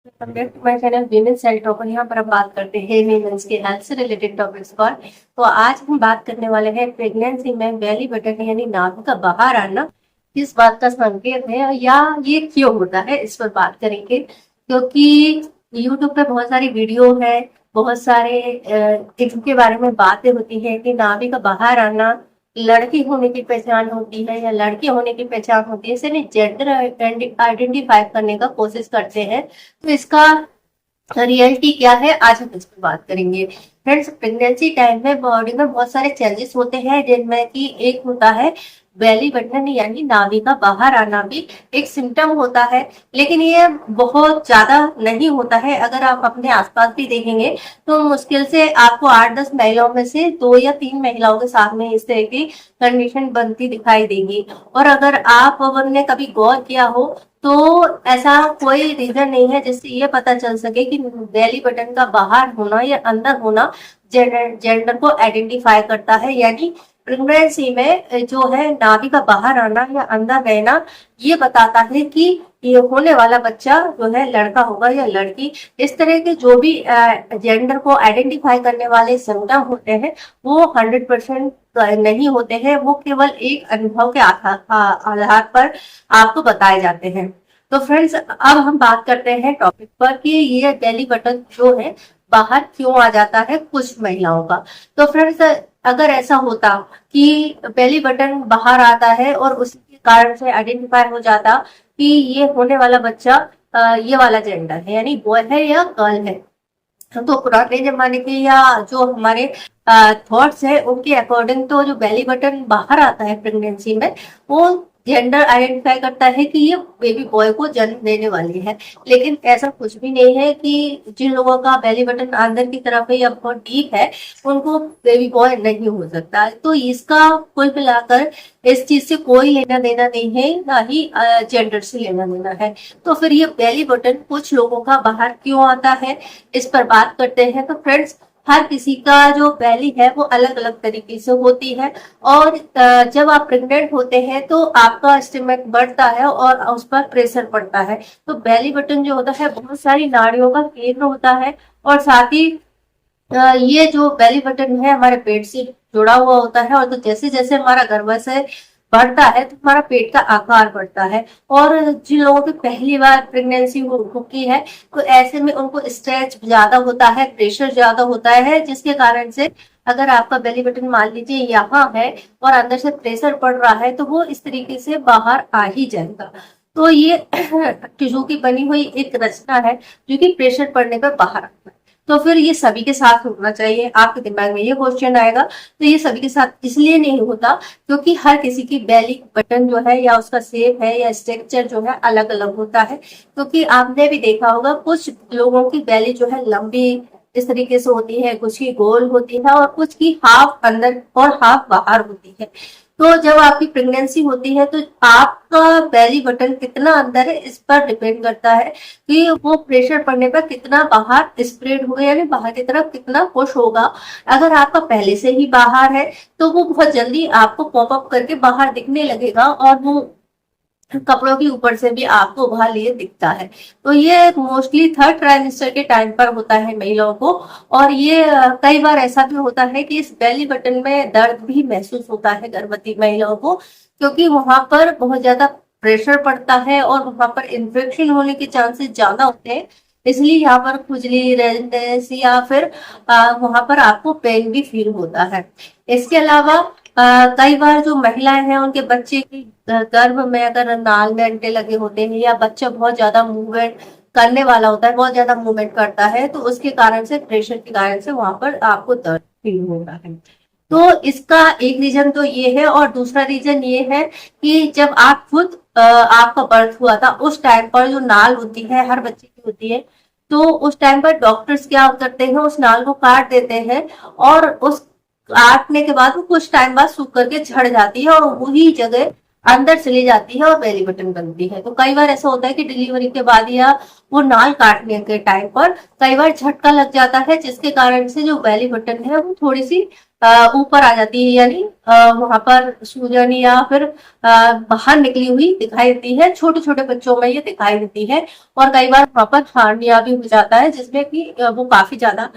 Welcome back to my channel women's health talk. यहाँ पर हम बात करते हैं वीमेंस के हेल्थ से रिलेटेड टॉपिक्स पर। तो आज हम बात करने वाले हैं प्रेगनेंसी में बेली बटन यानी नाभि का बाहर आना किस बात का संकेत है या ये क्यों होता है, इस पर बात करेंगे। क्योंकि यूट्यूब पे बहुत सारी वीडियो है, बहुत सारे इनके बारे में बातें होती है कि नाभि का बाहर आना लड़की होने की पहचान होती है या लड़के होने की पहचान होती है, इसे नहीं जेंडर आइडेंटिफाई करने का कोशिश करते हैं। तो इसका रियलिटी क्या है, आज हम इस पर बात करेंगे। फ्रेंड्स, प्रेगनेंसी टाइम में बॉडी में बहुत सारे चेंजेस होते हैं, जिनमें कि एक होता है बेली बटन यानी नाभि का बाहर आना भी एक सिम्टम होता है। लेकिन ये बहुत ज्यादा नहीं होता है। अगर आप अपने आसपास भी देखेंगे तो मुश्किल से आपको 8-10 महिलाओं में से 2 या 3 महिलाओं के साथ में इस तरह की कंडीशन बनती दिखाई देगी। और अगर आपने कभी गौर किया हो तो ऐसा कोई रीजन नहीं है जिससे ये पता चल सके कि बेली बटन का बाहर होना या अंदर होना जेंडर को आइडेंटिफाई करता है। यानी प्रेगनेंसी में जो है नाभि का बाहर आना या अंदर रहना ये बताता है कि ये होने वाला बच्चा जो है लड़का होगा या लड़की। इस तरह के जो भी जेंडर को आइडेंटिफाई करने वाले सिम्टम होते हैं वो 100% नहीं होते हैं, वो केवल एक अनुभव के आधार पर आपको बताए जाते हैं। तो फ्रेंड्स, अब हम बात करते हैं टॉपिक पर कि ये बेली बटन जो है बाहर क्यों आ जाता है कुछ महिलाओं का। तो फ्रेंड्स, अगर ऐसा होता कि बेली बटन बाहर आता है और उसी कारण से आइडेंटिफाई हो जाता कि ये होने वाला बच्चा ये वाला जेंडर है यानी बॉय है या गर्ल है, तो पुराने जमाने के या जो हमारे थॉट्स है उनके अकॉर्डिंग तो जो बेली बटन बाहर आता है प्रेगनेंसी में वो जेंडर आइडेंटिफाई करता है कि ये बेबी बॉय को जन्म देने वाली है। लेकिन ऐसा कुछ भी नहीं है कि जिन लोगों का बेली बटन अंदर की तरफ है या बहुत डीप है उनको बेबी बॉय नहीं हो सकता। तो इसका कुल मिलाकर इस चीज से कोई लेना देना नहीं है, ना ही जेंडर से लेना देना है। तो फिर ये बेली बटन कुछ लोगों का बाहर क्यों आता है, इस पर बात करते हैं। तो फ्रेंड्स, हर किसी का जो बेली है वो अलग अलग तरीके से होती है। और जब आप प्रेग्नेंट होते हैं तो आपका स्टमक बढ़ता है और उस पर प्रेशर पड़ता है। तो बेली बटन जो होता है बहुत सारी नाड़ियों का केंद्र होता है। और साथ ही ये जो बेली बटन है हमारे पेट से जुड़ा हुआ होता है। और तो जैसे जैसे हमारा गर्भाशय बढ़ता है तो हमारा पेट का आकार बढ़ता है। और जिन लोगों की पहली बार प्रेगनेंसी होती है तो ऐसे में उनको स्ट्रेच ज्यादा होता है, प्रेशर ज्यादा होता है, जिसके कारण से अगर आपका बेली बटन मान लीजिए यहाँ है और अंदर से प्रेशर पड़ रहा है तो वो इस तरीके से बाहर आ ही जाएगा। तो ये टिश्यू की बनी हुई एक रचना है जो कि प्रेशर पड़ने पर बाहर आता है। तो फिर ये सभी के साथ होना चाहिए, आपके दिमाग में ये क्वेश्चन आएगा। तो ये सभी के साथ इसलिए नहीं होता क्योंकि हर किसी की बेली बटन जो है या उसका शेप है या स्ट्रक्चर जो है अलग अलग होता है। क्योंकि आपने भी देखा होगा कुछ लोगों की बेली जो है लंबी इस तरीके से होती है, कुछ की गोल होती है और कुछ की हाफ अंदर और हाफ बाहर होती है। तो जब आपकी प्रेगनेंसी होती है तो आपका बेली बटन कितना अंदर है इस पर डिपेंड करता है कि वो प्रेशर पड़ने पर कितना बाहर स्प्रेड होगा यानी बाहर की तरफ कितना पुश होगा। अगर आपका पहले से ही बाहर है तो वो बहुत जल्दी आपको पॉप अप करके बाहर दिखने लगेगा और वो कपड़ों के ऊपर से भी आपको बाहर लिए दिखता है। तो ये मोस्टली थर्ड ट्राइमेस्टर के टाइम पर होता है महिलाओं को। और ये कई बार ऐसा भी होता है कि इस बेली बटन में दर्द भी महसूस होता है गर्भवती महिलाओं को, क्योंकि वहां पर बहुत ज्यादा प्रेशर पड़ता है और वहां पर इन्फेक्शन होने के चांसेस ज्यादा होते हैं। इसलिए यहाँ पर खुजली, रेडनेस या फिर वहां पर आपको पेन भी फील होता है। इसके अलावा कई बार जो महिलाएं हैं उनके बच्चे की गर्भ में अगर नाल में अंडे लगे होते हैं या बच्चा बहुत ज्यादा मूवमेंट करने वाला होता है, बहुत ज्यादा मूवमेंट करता है, तो उसके कारण से प्रेशर के कारण से वहां पर आपको दर्द फील होता है। तो इसका एक रीजन तो ये है। और दूसरा रीजन ये है कि जब आप खुद आपका बर्थ हुआ था उस टाइम पर जो नाल होती है हर बच्चे की होती है, तो उस टाइम पर डॉक्टर्स क्या करते हैं उस नाल को काट देते हैं और उस काटने के बाद वो कुछ टाइम बाद सूख करके झड़ जाती है और वही जगह अंदर चली जाती है और बेली बटन बनती है। तो कई बार ऐसा होता है कि डिलीवरी के बाद या वो नाल काटने के टाइम पर कई बार झटका लग जाता है, जिसके कारण से जो बेली बटन है वो थोड़ी सी ऊपर आ जाती है, यानी वहां पर सूजन या फिर बाहर निकली हुई दिखाई देती है। छोटे छोटे बच्चों में ये दिखाई देती है और कई बार वहां पर हार्निया भी हो जाता है, जिसमें कि वो काफी ज्यादा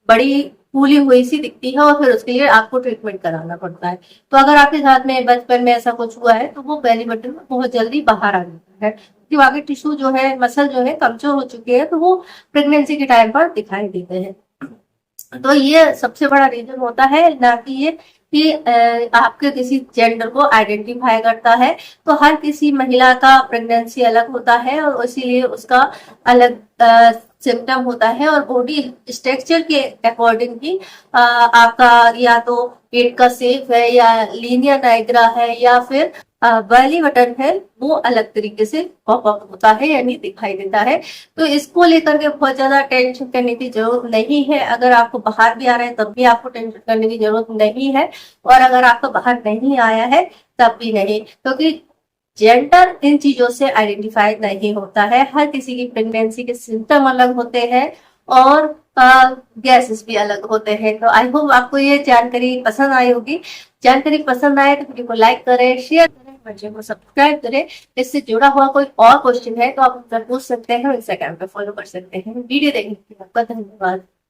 बड़ी फूली हुई सी दिखती है और फिर उसके लिए आपको ट्रीटमेंट कराना पड़ता है। तो अगर आपके साथ में बचपन में ऐसा कुछ हुआ है तो वो बेली बटन में बहुत जल्दी बाहर आ जाता है, क्योंकि आगे टिश्यू जो है, मसल जो है कमजोर हो चुके हैं, तो वो प्रेगनेंसी के टाइम पर दिखाई देते हैं। तो ये सबसे बड़ा रीजन होता है, ना कि ये कि आपके किसी जेंडर को आइडेंटिफाई करता है। तो हर किसी महिला का प्रेगनेंसी अलग होता है और इसीलिए उसका अलग सिम्टम होता है और बॉडी स्ट्रक्चर के अकॉर्डिंग ही आपका या तो पेट का शेप है या लीनियर नाइग्रा है या फिर बेली बटन है, वो अलग तरीके से पॉपअप होता है यानी दिखाई देता है। तो इसको लेकर के बहुत ज्यादा टेंशन करने की जरूरत नहीं है। अगर आपको बाहर भी आ रहा है तब भी आपको टेंशन करने की जरूरत नहीं है, और अगर आपको बाहर नहीं आया है तब भी नहीं, क्योंकि जेंडर इन चीजों से आइडेंटिफाई नहीं होता है। हर किसी की प्रेगनेंसी के सिम्टम अलग होते हैं और गैसेस भी अलग होते हैं। तो आई होप आपको ये जानकारी पसंद आई होगी। जानकारी पसंद आए तो वीडियो को लाइक करें, शेयर करें, बच्चे को सब्सक्राइब करें। इससे जुड़ा हुआ कोई और क्वेश्चन है तो आप मुझसे पूछ सकते हैं, इंस्टाग्राम पे फॉलो कर सकते हैं। वीडियो देखने के लिए आपका धन्यवाद।